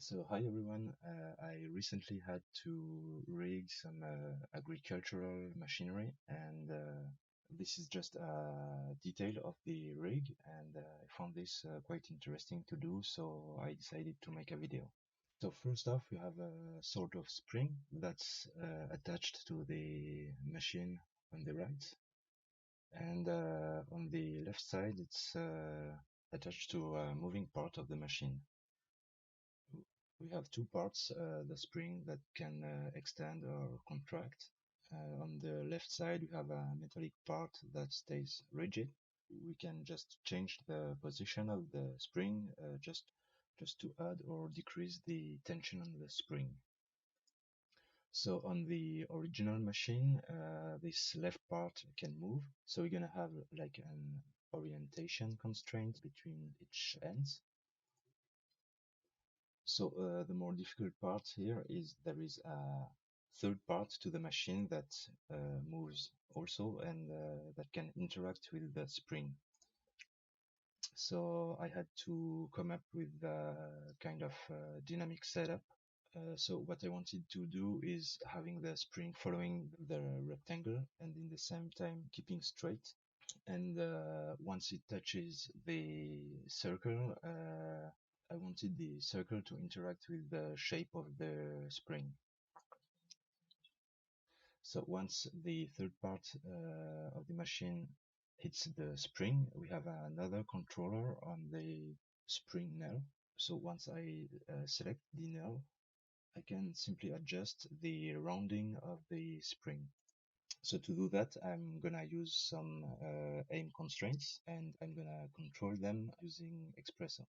So hi everyone, I recently had to rig some agricultural machinery and this is just a detail of the rig and I found this quite interesting to do, so I decided to make a video. So first off, we have a sort of spring that's attached to the machine on the right, and on the left side it's attached to a moving part of the machine. We have two parts, the spring that can extend or contract. On the left side, we have a metallic part that stays rigid. We can just change the position of the spring just to add or decrease the tension on the spring. So on the original machine, this left part can move. So we're gonna have like an orientation constraint between each ends. So the more difficult part here is there is a third part to the machine that moves also and that can interact with the spring. So I had to come up with a kind of dynamic setup. So what I wanted to do is having the spring following the rectangle and in the same time keeping straight. And once it touches the circle, I wanted the circle to interact with the shape of the spring. So once the third part of the machine hits the spring, we have another controller on the spring nail. So once I select the nail, I can simply adjust the rounding of the spring. So to do that, I'm gonna use some aim constraints and I'm gonna control them using Xpresso.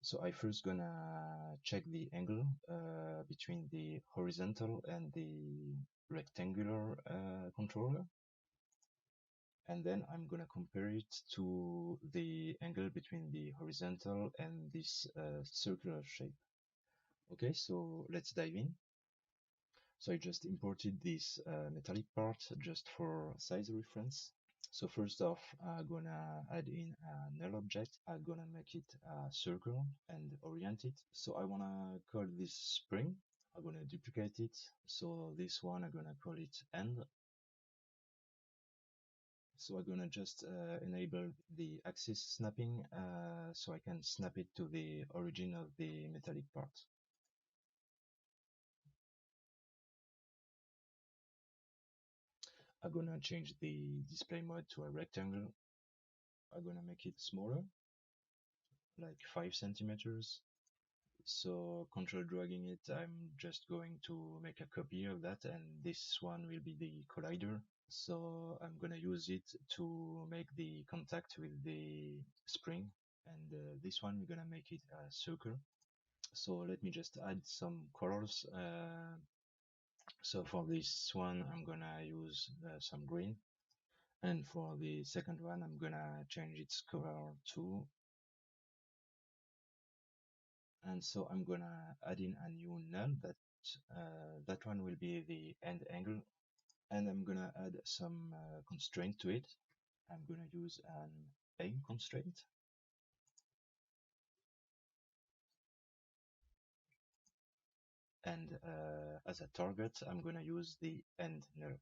So I first gonna check the angle between the horizontal and the rectangular controller. And then I'm gonna compare it to the angle between the horizontal and this circular shape. Okay, so let's dive in. So I just imported this metallic part just for size reference. So first off, I'm gonna add in a null object. I'm gonna make it a circle and orient it. So I wanna call this spring. I'm gonna duplicate it. So this one, I'm gonna call it end. So I'm gonna just enable the axis snapping so I can snap it to the origin of the metallic part. I'm gonna change the display mode to a rectangle. I'm gonna make it smaller, like 5 centimeters. So control dragging it, I'm just going to make a copy of that, and this one will be the collider. So I'm gonna use it to make the contact with the spring, and this one we're gonna make it a circle. So let me just add some colors. So for this one, I'm gonna use some green. And for the second one, I'm gonna change its color to, and so I'm gonna add in a new null that one will be the end angle, and I'm gonna add some constraint to it. I'm gonna use an aim constraint, and as a target, I'm gonna use the end null.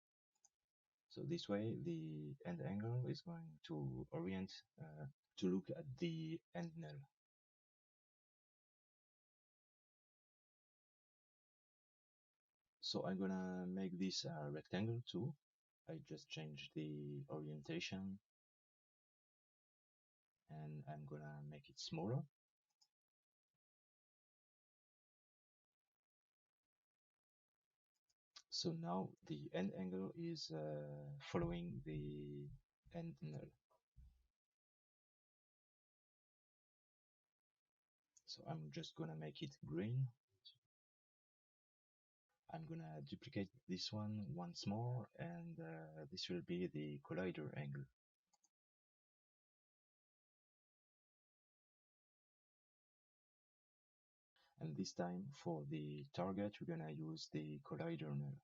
So this way, the end angle is going to orient to look at the end null. So I'm gonna make this a rectangle too. I just changed the orientation and I'm gonna make it smaller. So now the end angle is following the end null. So I'm just gonna make it green. I'm gonna duplicate this one once more, and this will be the collider angle. And this time for the target, we're gonna use the collider null.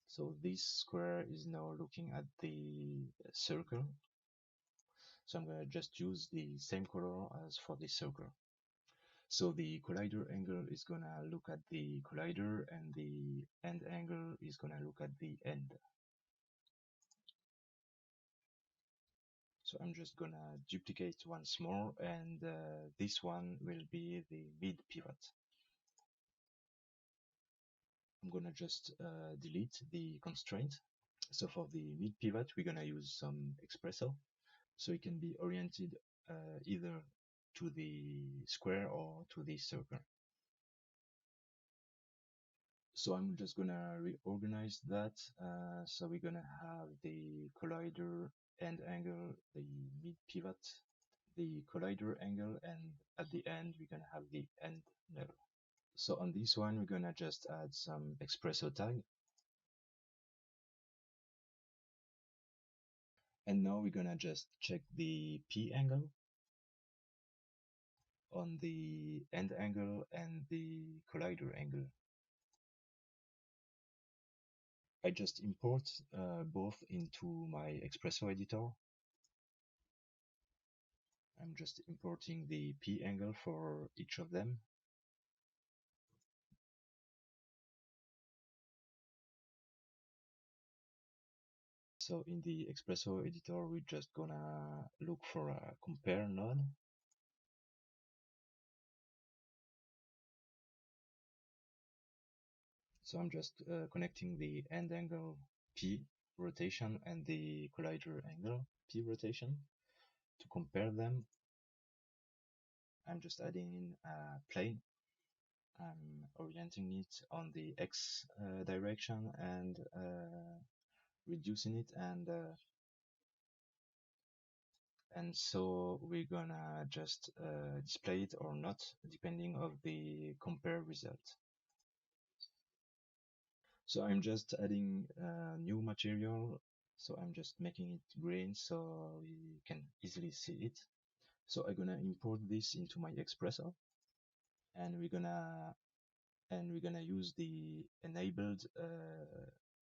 So this square is now looking at the circle. So I'm gonna just use the same color as for the circle. So the collider angle is gonna look at the collider, and the end angle is gonna look at the end. So I'm just gonna duplicate once more, and this one will be the mid pivot. I'm gonna just delete the constraint. So for the mid pivot, we're gonna use some Xpresso, so it can be oriented either to the square or to the circle. So I'm just gonna reorganize that. So we're gonna have the collider end angle, the mid pivot, the collider angle, and at the end we're gonna have the end null. So on this one we're gonna just add some Xpresso tag. And now we're gonna just check the P angle on the end angle and the collider angle. I just import both into my Xpresso editor. I'm just importing the P angle for each of them. So in the Xpresso editor, we're just gonna look for a compare node. So I'm just connecting the end angle P rotation and the collider angle P rotation to compare them. I'm just adding in a plane. I'm orienting it on the X direction and reducing it, and so we're gonna just display it or not depending of the compare result. So I'm just adding new material, so I'm just making it green so we can easily see it. So I'm gonna import this into my Xpresso, and we're gonna use the enabled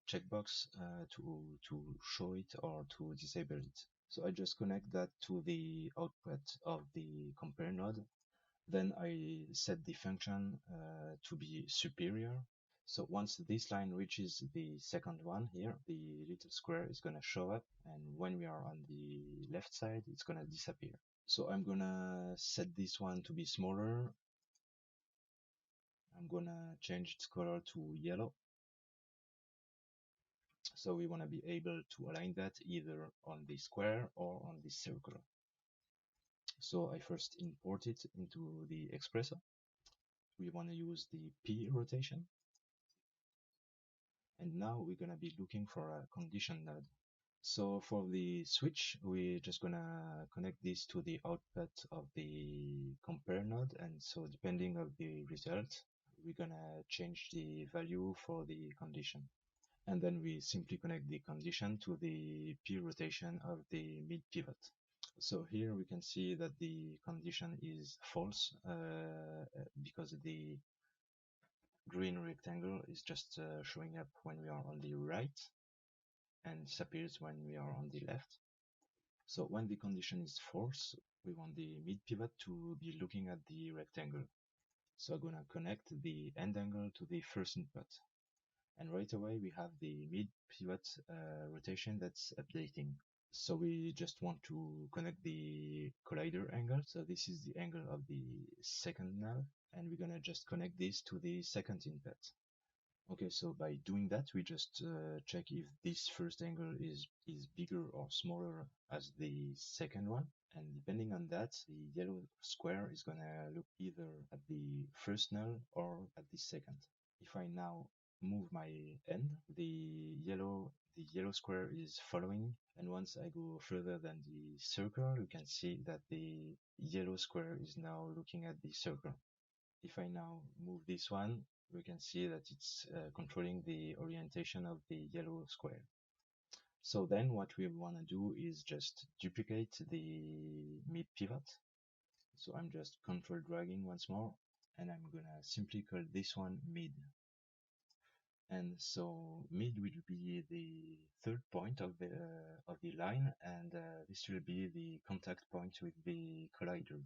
checkbox to show it or to disable it. So I just connect that to the output of the compare node. Then I set the function to be superior. So once this line reaches the second one here, the little square is gonna show up, and when we are on the left side, it's gonna disappear. So I'm gonna set this one to be smaller. I'm gonna change its color to yellow. So we wanna be able to align that either on the square or on the circle. So I first import it into the Xpresso. We wanna use the P rotation. And now we're gonna be looking for a condition node. So for the switch, we're just gonna connect this to the output of the compare node, and so depending of the result, we're gonna change the value for the condition. And then we simply connect the condition to the P rotation of the mid pivot. So here we can see that the condition is false because the green rectangle is just showing up when we are on the right and disappears when we are on the left. So when the condition is false, we want the mid pivot to be looking at the rectangle. So I'm gonna connect the end angle to the first input. And right away we have the mid pivot rotation that's updating. So we just want to connect the collider angle. So this is the angle of the second null, and we're gonna just connect this to the second input. Okay, so by doing that, we just check if this first angle is bigger or smaller as the second one. And depending on that, the yellow square is gonna look either at the first null or at the second. If I now move my end, the yellow square is following, and once I go further than the circle, you can see that the yellow square is now looking at the circle. If I now move this one, we can see that it's controlling the orientation of the yellow square. So then what we want to do is just duplicate the mid pivot. So I'm just control dragging once more, and I'm gonna simply call this one mid. And so mid will be the third point of the line, and this will be the contact point with the collider.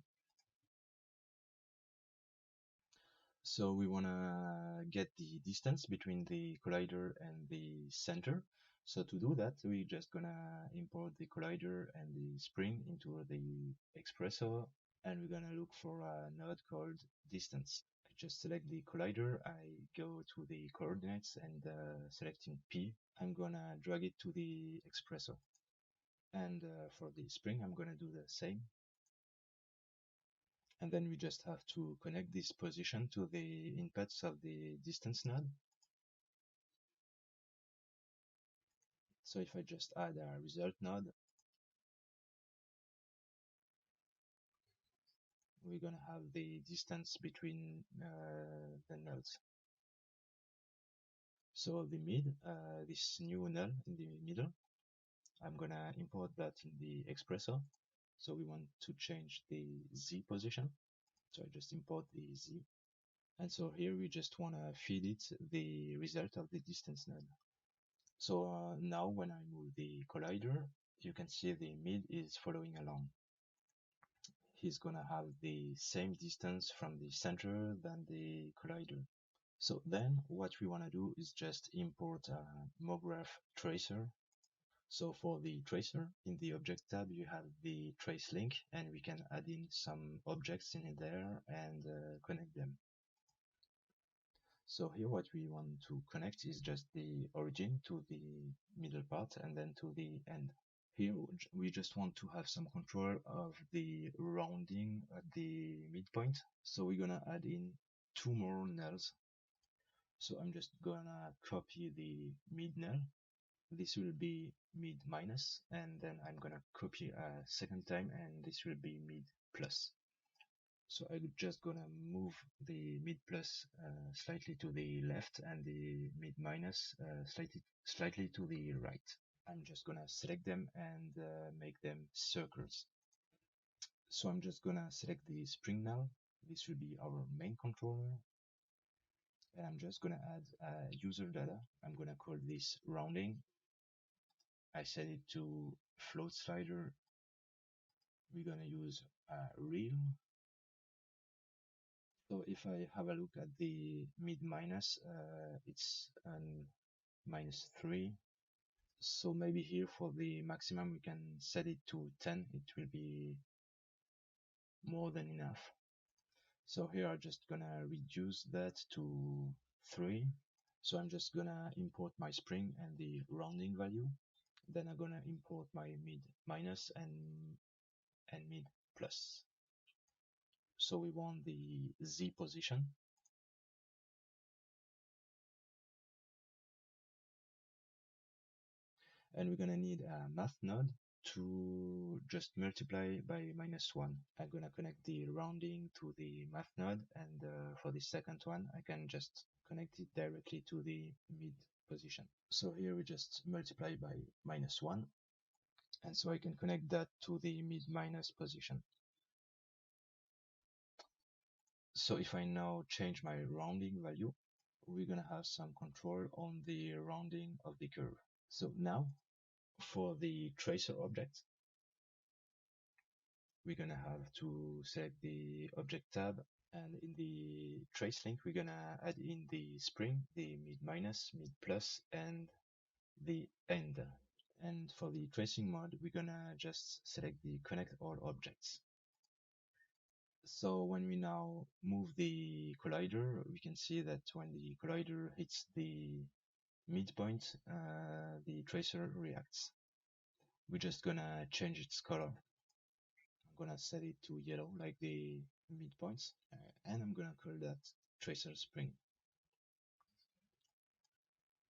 So we want to get the distance between the collider and the center. So to do that, we're just gonna import the collider and the spring into the Xpresso, and we're gonna look for a node called distance. I just select the collider, I go to the coordinates and selecting P, I'm gonna drag it to the Xpresso. And for the spring, I'm gonna do the same. And then we just have to connect this position to the inputs of the distance node. So if I just add a result node, we're gonna have the distance between the nodes. So the mid, this new null in the middle, I'm gonna import that in the Xpresso. So we want to change the Z position. So I just import the Z. And so here we just wanna feed it the result of the distance node. So now when I move the collider, you can see the mid is following along. He's gonna have the same distance from the center than the collider. So then what we wanna do is just import a Mograph tracer. So for the tracer, in the object tab, you have the trace link, and we can add in some objects in there and connect them. So here what we want to connect is just the origin to the middle part and then to the end. Here we just want to have some control of the rounding at the midpoint. So we're gonna add in two more nulls. So I'm just gonna copy the mid null. This will be mid minus, and then I'm gonna copy a second time, and this will be mid plus. So I'm just gonna move the mid plus slightly to the left and the mid minus slightly to the right. I'm just gonna select them and make them circles. So I'm just gonna select the spring now. This will be our main controller. And I'm just gonna add user data. I'm gonna call this rounding. I set it to float slider. We're gonna use real. So if I have a look at the mid minus, it's -3. So maybe here for the maximum we can set it to 10. It will be more than enough. So here I'm just gonna reduce that to 3. So I'm just gonna import my spring and the rounding value. Then I'm gonna import my mid minus and mid plus. So we want the Z position. And we're gonna need a math node to just multiply by -1. I'm gonna connect the rounding to the math node, and for the second one, I can just connect it directly to the mid position. So here we just multiply by -1, and so I can connect that to the mid minus position. So if I now change my rounding value, we're gonna have some control on the rounding of the curve. So now for the tracer object, we're gonna have to select the object tab, and in the trace link we're gonna add in the spring, the mid minus, mid plus, and the end. And for the tracing mode, we're gonna just select the connect all objects. So when we now move the collider, we can see that when the collider hits the midpoint, the tracer reacts. We're just gonna change its color. I'm gonna set it to yellow like the midpoints, and I'm gonna call that tracer spring.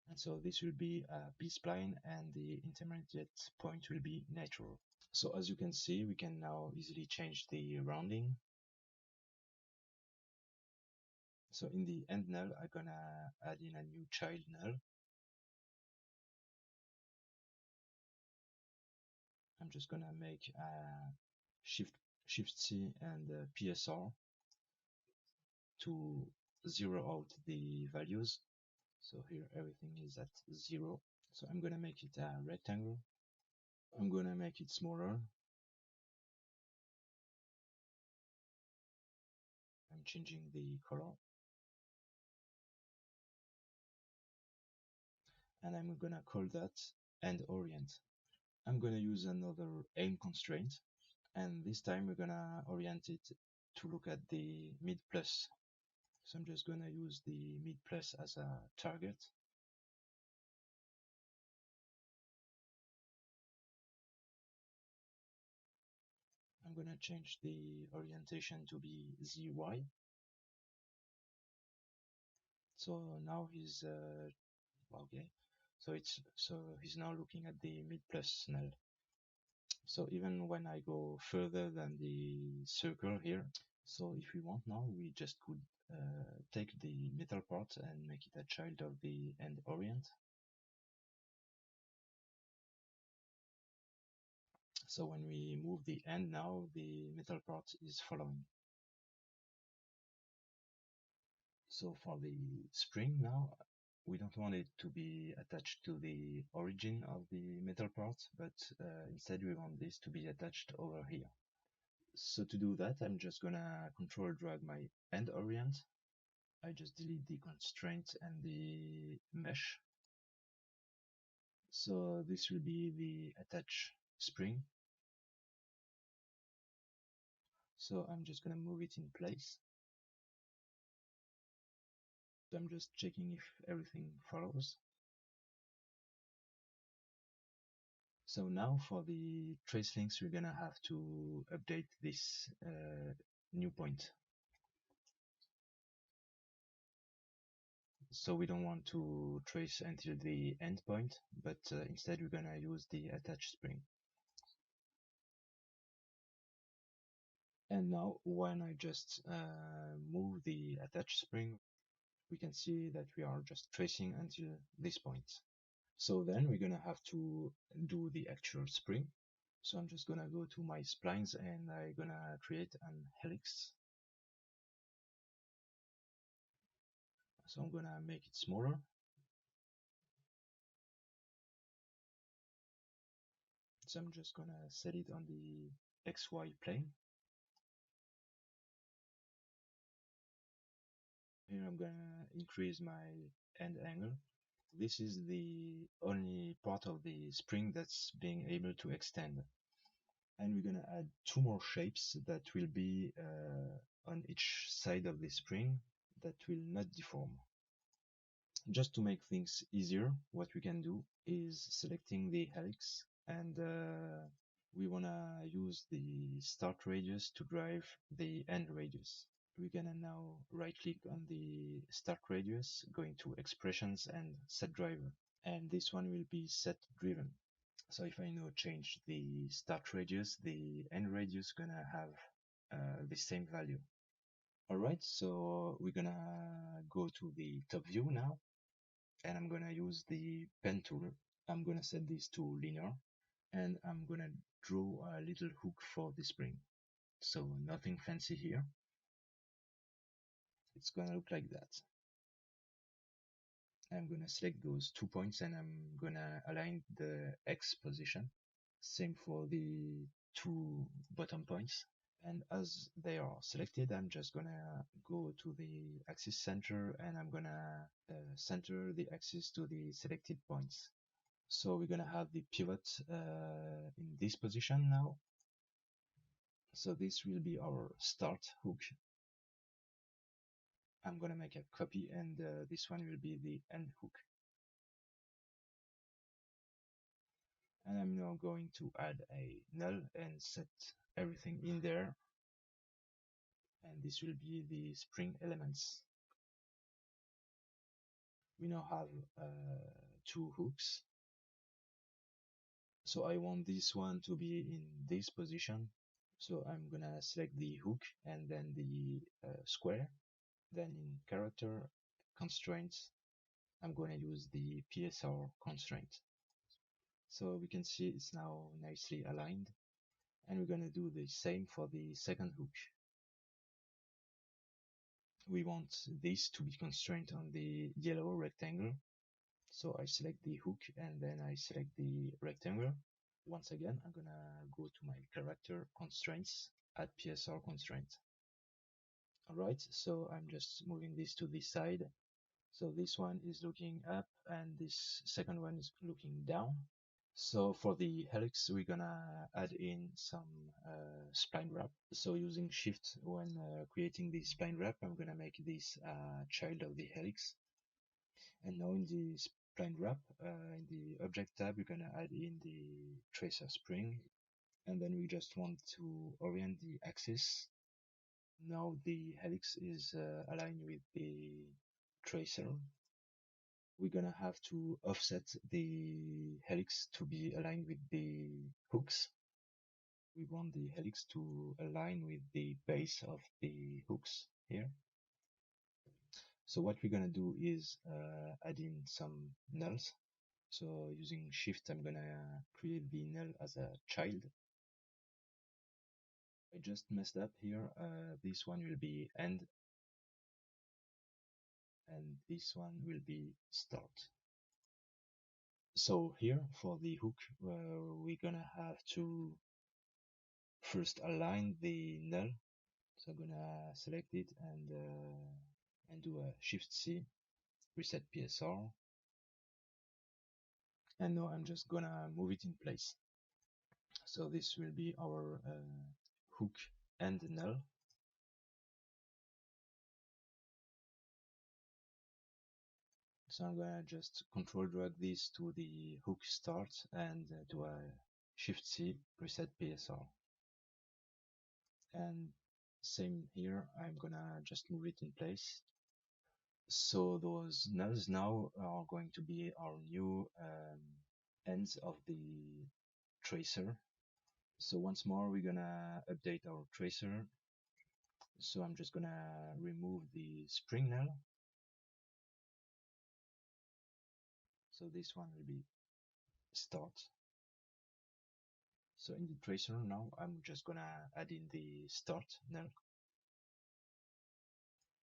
And so this will be a B-spline, and the intermediate point will be natural. So as you can see, we can now easily change the rounding. So in the end null, I'm gonna add in a new child null. I'm just gonna make a shift C and PSR to zero out the values. So here everything is at 0. So I'm gonna make it a rectangle. I'm gonna make it smaller. I'm changing the color. and I'm gonna call that end orient. I'm gonna use another aim constraint, and this time we're gonna orient it to look at the mid plus. So I'm just gonna use the mid plus as a target. I'm gonna change the orientation to be ZY. So now he's okay. So he's now looking at the mid plus null. So even when I go further than the circle here, so if we want now, we just could take the middle part and make it a child of the end orient. So when we move the end now, the middle part is following. So for the spring now, we don't want it to be attached to the origin of the metal part, but instead we want this to be attached over here. So to do that, I'm just gonna control drag my end orient. I just delete the constraint and the mesh. So this will be the attach spring. So I'm just gonna move it in place. So I'm just checking if everything follows. So now for the trace links, we're gonna have to update this new point. So we don't want to trace until the endpoint, but instead we're gonna use the attach spring. And now when I just move the attach spring, we can see that we are just tracing until this point. So then we're gonna have to do the actual spring. So I'm just gonna go to my splines and I'm gonna create an helix. So I'm gonna make it smaller. So I'm just gonna set it on the XY plane. Here I'm gonna increase my end angle. This is the only part of the spring that's being able to extend. And we're gonna add two more shapes that will be on each side of the spring that will not deform. Just to make things easier, what we can do is selecting the helix, and we wanna use the start radius to drive the end radius. We're gonna now right click on the start radius, going to expressions and set driver, and this one will be set driven. So if I now change the start radius, the end radius gonna have the same value. Alright, so we're gonna go to the top view now, and I'm gonna use the pen tool. I'm gonna set this to linear, and I'm gonna draw a little hook for the spring. So nothing fancy here. It's gonna look like that. I'm gonna select those 2 points and I'm gonna align the X position. Same for the 2 bottom points. And as they are selected, I'm just gonna go to the axis center and I'm gonna center the axis to the selected points. So we're gonna have the pivot in this position now. So this will be our start hook. I'm gonna make a copy, and this one will be the end hook. And I'm now going to add a null and set everything in there. And this will be the spring elements. We now have 2 hooks. So I want this one to be in this position. So I'm gonna select the hook and then the square. Then in character constraints, I'm gonna use the PSR constraint. So we can see it's now nicely aligned. And we're gonna do the same for the second hook. We want this to be constrained on the yellow rectangle. So I select the hook and then I select the rectangle. Once again, I'm gonna go to my character constraints, add PSR constraint. Alright, so I'm just moving this to this side. So this one is looking up and this second one is looking down. So for the helix, we're gonna add in some spline wrap. So using shift when creating the spline wrap, I'm gonna make this child of the helix. And now in the spline wrap, in the object tab, we're gonna add in the tracer spring. And then we just want to orient the axis. Now the helix is aligned with the tracer. We're gonna have to offset the helix to be aligned with the hooks. We want the helix to align with the base of the hooks here. So what we're gonna do is add in some nulls. So using shift, I'm gonna create the null as a child. I just messed up here. This one will be end, and this one will be start. So here for the hook, we're gonna have to first align the null. So I'm gonna select it and do a Shift C, reset PSR, and now I'm just gonna move it in place. So this will be our hook and null. So I'm gonna just control drag this to the hook start and do a Shift C, reset PSR. And same here, I'm gonna just move it in place. So those nulls now are going to be our new ends of the tracer. So once more, we're gonna update our tracer. So I'm just gonna remove the spring null. So this one will be start. So in the tracer now, I'm just gonna add in the start null.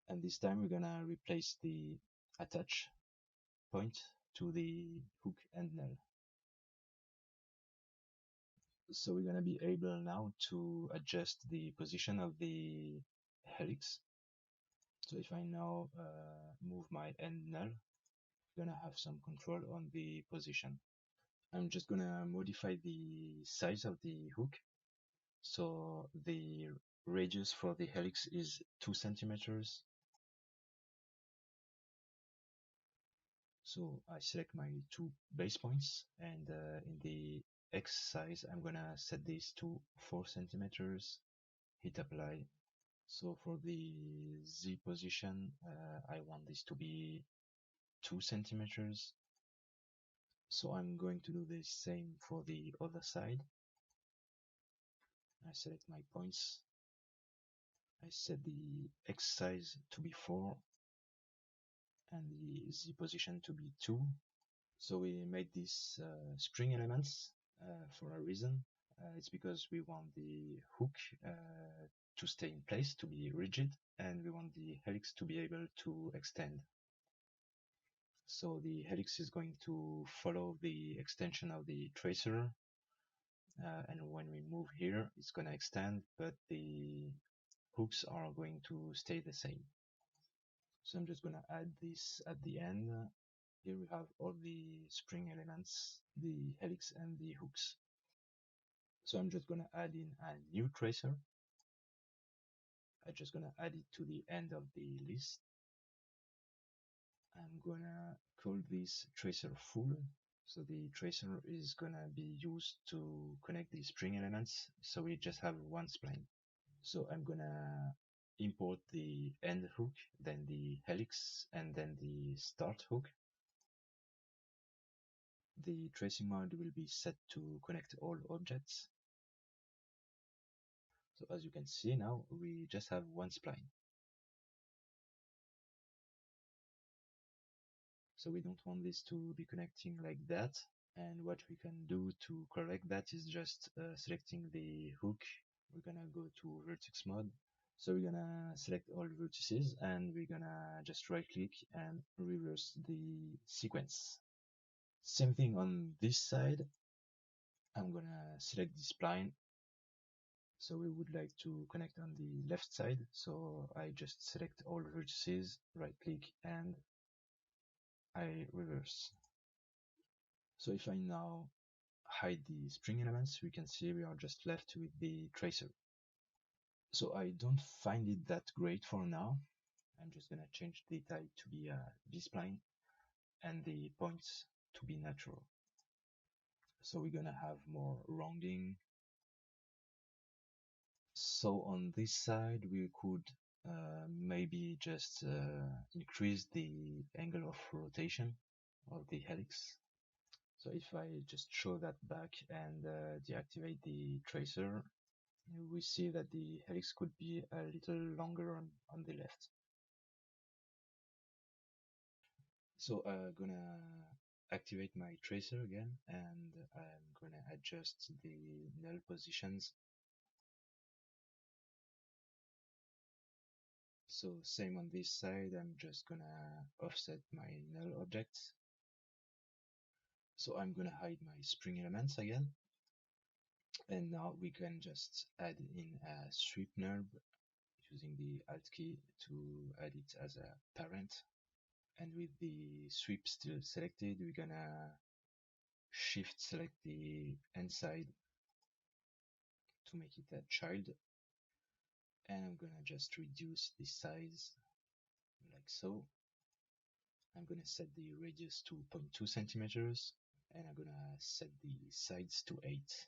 And this time we're gonna replace the attach point to the hook and null. So we're gonna be able now to adjust the position of the helix. So if I now move my end null, I'm gonna have some control on the position. I'm just gonna modify the size of the hook. So the radius for the helix is 2 centimeters. So I select my 2 base points, and in the X size, I'm gonna set this to 4 centimeters, hit apply. So for the Z position, I want this to be 2 centimeters. So I'm going to do the same for the other side. I select my points. I set the X size to be 4 and the Z position to be 2. So we made these spring elements for a reason. It's because we want the hook to stay in place, to be rigid, and we want the helix to be able to extend. So the helix is going to follow the extension of the tracer, and when we move here, it's going to extend, but the hooks are going to stay the same. So I'm just going to add this at the end. Here we have all the spring elements, the helix and the hooks. So I'm just going to add in a new tracer. I'm just going to add it to the end of the list. I'm going to call this tracer full. So the tracer is going to be used to connect the spring elements. So we just have one spline. So I'm going to import the end hook, then the helix, and then the start hook. The tracing mode will be set to connect all objects. So as you can see now, we just have one spline. So we don't want this to be connecting like that. And what we can do to correct that is just selecting the hook. We're gonna go to vertex mode. So we're gonna select all vertices and we're gonna just right click and reverse the sequence. Same thing on this side. I'm gonna select the spline. So we would like to connect on the left side. So I just select all vertices, right click and I reverse. So if I now hide the spring elements, we can see we are just left with the tracer. So I don't find it that great for now. I'm just gonna change the type to be a B-spline and the points to be natural. So we're gonna have more rounding. So on this side, we could maybe just increase the angle of rotation of the helix. So if I just show that back and deactivate the tracer, we see that the helix could be a little longer on the left. So I'm gonna activate my tracer again, and I'm gonna adjust the null positions. So same on this side, I'm just gonna offset my null objects. So I'm gonna hide my spring elements again. And now we can just add in a sweep nub using the Alt key to add it as a parent. And with the sweep still selected, we're gonna shift select the end side to make it a child. And I'm gonna just reduce the size like so. I'm gonna set the radius to 0.2 centimeters, and I'm gonna set the sides to 8.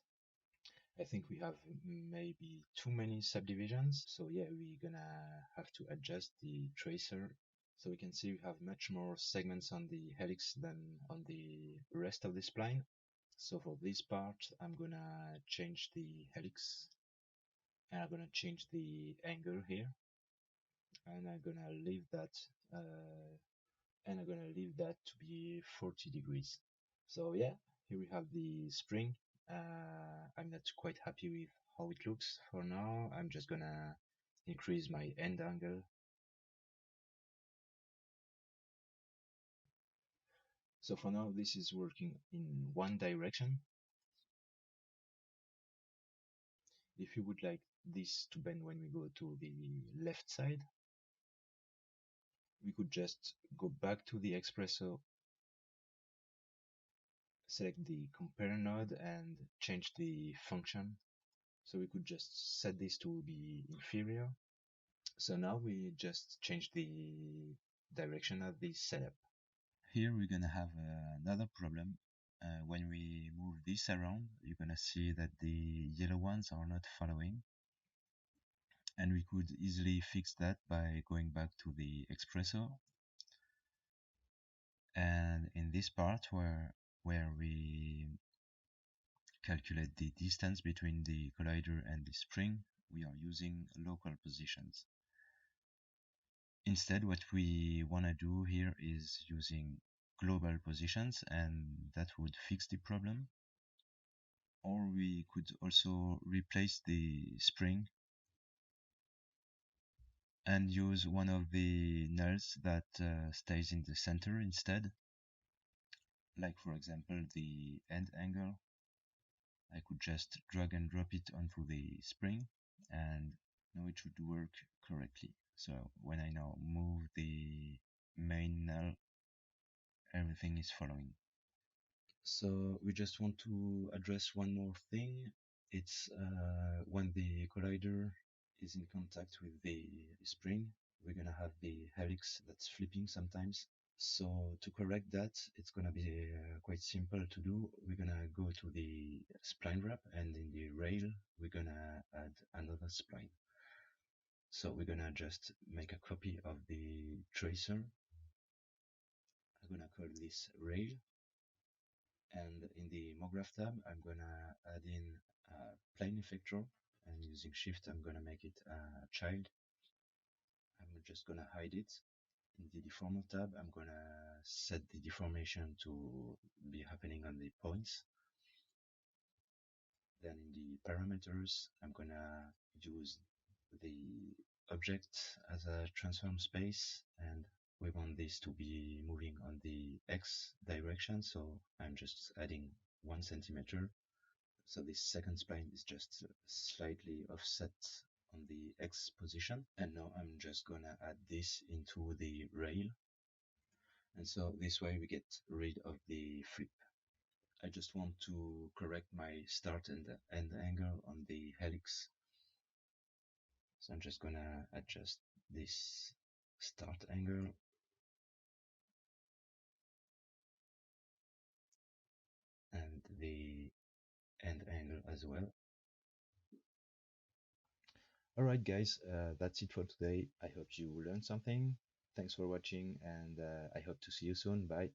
I think we have maybe too many subdivisions, so yeah, we're gonna have to adjust the tracer. So we can see we have much more segments on the helix than on the rest of the spline. So for this part, I'm gonna change the helix, and I'm gonna change the angle here, and I'm gonna leave that to be 40 degrees. So yeah, here we have the spring. I'm not quite happy with how it looks for now. I'm just gonna increase my end angle. So for now, this is working in one direction. If you would like this to bend when we go to the left side, we could just go back to the Xpresso, select the compare node and change the function. So we could just set this to be inferior. So now we just change the direction of the setup. Here we're gonna have another problem. When we move this around, you're gonna see that the yellow ones are not following. And we could easily fix that by going back to the Xpresso. And in this part where we calculate the distance between the collider and the spring, we are using local positions. Instead, what we want to do here is using global positions, and that would fix the problem. Or we could also replace the spring and use one of the nulls that stays in the center instead. Like for example, the end angle. I could just drag and drop it onto the spring, and now it should work correctly. So when I now move the main null, everything is following. So we just want to address one more thing. It's when the collider is in contact with the spring, we're gonna have the helix that's flipping sometimes. So to correct that, it's gonna be quite simple to do. We're gonna go to the spline wrap, and in the rail, we're gonna add another spline. So we're gonna just make a copy of the tracer. I'm gonna call this rail. And in the Mograph tab, I'm gonna add in a plane effector, and using Shift, I'm gonna make it a child. I'm just gonna hide it. In the Deformer tab, I'm gonna set the deformation to be happening on the points. Then in the parameters, I'm gonna use the object as a transform space, and we want this to be moving on the X direction, so I'm just adding 1 centimeter. So this second spline is just slightly offset on the X position. And now I'm just gonna add this into the rail. And so this way we get rid of the flip. I just want to correct my start and end angle on the helix. So I'm just gonna adjust this start angle and the end angle as well. Alright guys, that's it for today. I hope you learned something. Thanks for watching and I hope to see you soon. Bye.